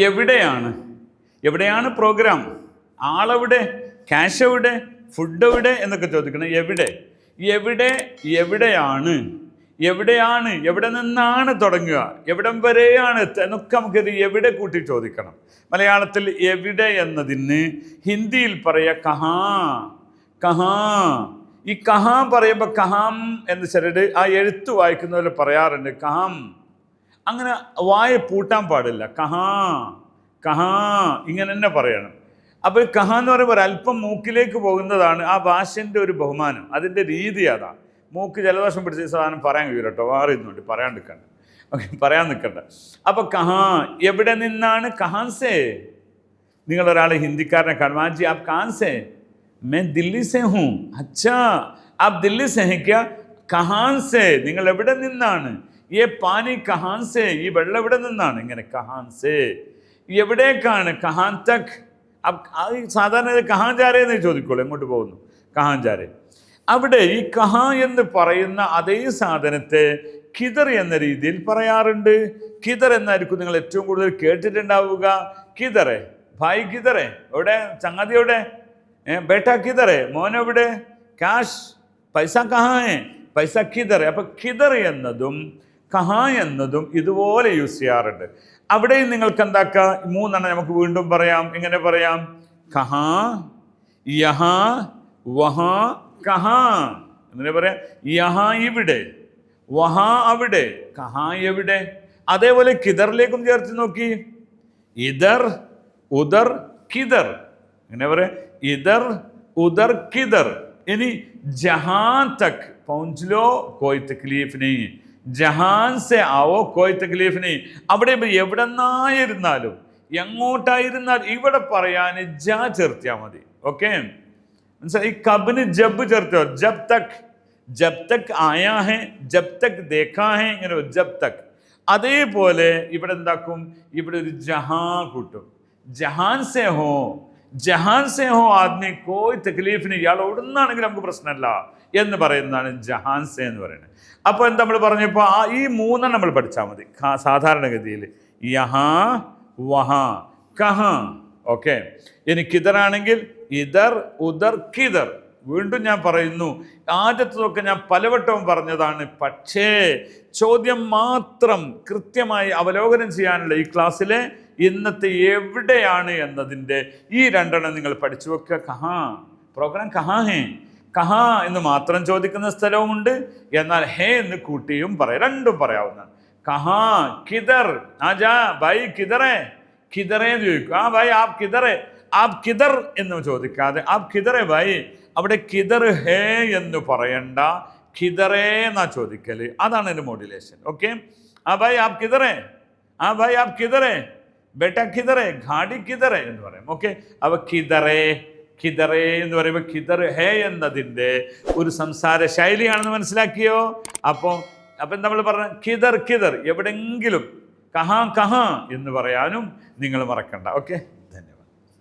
എവിടെയാണ്? എവിടെയാണ് programme? ആളെവിടെ? Cash എവിടെ? ഫുഡ് എവിടെ എന്നൊക്കെ ചോദിക്കണം. എവിടെ? എവിടെ? എവിടെയാണ്? എവിടെയാണ്? എവിടെ നിന്നാണ് തുടങ്ങുക? എവിടം വരെയാണ് എന്നൊക്കെ നമുക്കിത് എവിടെ കൂട്ടി ചോദിക്കണം. മലയാളത്തിൽ എവിടെ എന്നതിന് ഹിന്ദിയിൽ പറയുക കഹാ. കഹാ. ഈ കഹാ പറയുമ്പോൾ കഹാം എന്ന് ചിലർ ആ എഴുത്ത് വായിക്കുന്ന പോലെ പറയാറുണ്ട്, കഹാം. അങ്ങനെ വായ പൂട്ടാൻ പാടില്ല. കഹാ കഹാ ഇങ്ങനെ തന്നെ പറയണം. അപ്പോൾ കഹാ എന്ന് പറയുമ്പോൾ ഒരല്പം മൂക്കിലേക്ക് പോകുന്നതാണ് ആ ഭാഷൻ്റെ ഒരു ബഹുമാനം, അതിൻ്റെ രീതി അതാണ്. മൂക്ക് ജലദോഷം പിടിച്ച സാധനം പറയാൻ കഴിയില്ല കേട്ടോ, മാറിയിരുന്നുണ്ട്, പറയാൻ നിൽക്കണ്ട. ഓക്കെ, പറയാൻ നിൽക്കണ്ട. അപ്പോൾ കഹാ, എവിടെ നിന്നാണ്? കഹാൻസേ. നിങ്ങളൊരാൾ ഹിന്ദിക്കാരനെ കാണും, ആജി ആപ് കഹാൻസേ? मैं दिल्ली से हूँ. अच्छा आप दिल्ली से हैं क्या? कहाँ से? നിങ്ങൾ എവിടെ നിന്നാണ്? ये पानी कहाँ से? ഈ വെള്ളം എവിടെ നിന്നാണ്? ഇങ്ങനെ कहाँ से. എവിടേക്കാണ്? कहाँ तक. സാധാരണ കഹാൻ ജാരേ എന്ന് ചോദിക്കോളൂ, എങ്ങോട്ട് പോകുന്നു? കഹാൻ ജാരേ. അവിടെ ഈ കഹാ എന്ന് പറയുന്ന അതേ സാധനത്തെ കിദർ എന്ന രീതിയിൽ പറയാറുണ്ട്. കിദർ എന്നായിരിക്കും നിങ്ങൾ ഏറ്റവും കൂടുതൽ കേട്ടിട്ടുണ്ടാവുക. കിദറെ, ഭായ് കിദറെ, എവിടെ? ചങ്ങാതി എവിടെ? ബേട്ട കിദറെ, മോനെവിടെ? ക്യാഷ്, പൈസ കഹാ? പൈസ കിദറെ. അപ്പൊ കിദർ എന്നതും കഹാ എന്നതും ഇതുപോലെ യൂസ് ചെയ്യാറുണ്ട്. അവിടെയും നിങ്ങൾക്ക് എന്താക്കുക, മൂന്നെണ്ണം നമുക്ക് വീണ്ടും പറയാം. എങ്ങനെ പറയാം? കഹാ, യഹാ, വഹാ, കഹാ. എങ്ങനെ പറയാം? യഹാ ഇവിടെ, വഹാ അവിടെ, കഹാ എവിടെ. അതേപോലെ കിദറിലേക്കും ചേർത്ത് നോക്കി. ഇദർ, ഉദർ, കിദർ. എങ്ങനെ പറയാം? ഇദർ, ഉദർ, കിദർ. ഇനി ജഹാൻ തക് പहुंच लो कोई तकलीफ नहीं, ജഹാൻ സെ ആവോ കോയ് തക്ലീഫ് നെയ്. അവിടെ എവിടെ നിന്നായിരുന്നാലും എങ്ങോട്ടായിരുന്നാലും ഇവിടെ പറയാൻ ജാ ചേർത്തിയാൽ മതി. ഓക്കെ, മനസ്സിലായി? ഈ കബിന് ജബ് ചേർത്തോ, ജബ് തക്, ജബ് തക് ആയാ ഹെ, ജബ് തക് ദേഖാ ഹെ, ഇങ്ങനെ ജബ് തക്. അതേപോലെ ഇവിടെ എന്താക്കും? ഇവിടെ ഒരു ജഹാ കൂട്ടും. ജഹാൻ സെ ഹോ, ജഹാൻ സെ ഹോ ആദ്മി കോയ് തക്ലീഫിന്, ഇയാൾ എവിടുന്നാണെങ്കിലും നമുക്ക് പ്രശ്നമല്ല എന്ന് പറയുന്നതാണ് ജഹാൻ സെ എന്ന് പറയുന്നത്. അപ്പോൾ എന്താ നമ്മൾ പറഞ്ഞപ്പോൾ ഈ മൂന്നെണ്ണം നമ്മൾ പഠിച്ചാൽ മതി സാധാരണഗതിയിൽ. യഹാ, വഹാ, കഹാ. ഓക്കെ, ഇനി കിദറാണെങ്കിൽ ഇദർ, ഉദർ, കിദർ. വീണ്ടും ഞാൻ പറയുന്നു, ആദ്യത്തതൊക്കെ ഞാൻ പലവട്ടവും പറഞ്ഞതാണ്. പക്ഷേ ചോദ്യം മാത്രം കൃത്യമായി അവലോകനം ചെയ്യാനുള്ള ഈ ക്ലാസ്സിലെ ഇന്നത്തെ എവിടെയാണ് എന്നതിൻ്റെ ഈ രണ്ടെണ്ണം നിങ്ങൾ പഠിച്ചു വെക്കുക. കഹാ, പ്രോഗ്രാം കഹാ ഹേ. കഹാ എന്ന് മാത്രം ചോദിക്കുന്ന സ്ഥലവുമുണ്ട്, എന്നാൽ ഹേ എന്ന് കൂട്ടിയും പറയാം, രണ്ടും പറയാവുന്നതാണ്. കഹാ, കിദർ, ആജാ ഭായ് കിദറേ, കിദറേ എന്ന് ചോദിക്കും. ആ ഭായ് ആപ് കിദറേ, ആപ് കിദർ എന്ന് ചോദിക്കാതെ ആപ് കിദറേ ഭായ്. അവിടെ കിദർ ഹേ എന്ന് പറയണ്ട, കിദറേ എന്നാ ചോദിക്കല്. അതാണ് ഒരു മോഡുലേഷൻ. ഓക്കെ, ആ ഭായ് ആപ് കിദറേ, ആ ഭായ് ആപ് കിദറേ, ബേട്ട കിദറേ, ഘാടി കിദറേ എന്ന് പറയും. ഓക്കെ, അപ്പോൾ കിദറേ, കിദറേ എന്ന് പറയുമ്പോൾ കിദർ ഹേ എന്നതിൻ്റെ ഒരു സംസാര ശൈലിയാണെന്ന് മനസ്സിലാക്കിയോ? അപ്പം നമ്മൾ പറഞ്ഞ കിദർ, കിദർ എവിടെങ്കിലും, കഹാ, കഹാ എന്ന് പറയാനും നിങ്ങൾ മറക്കണ്ട. ഓക്കെ.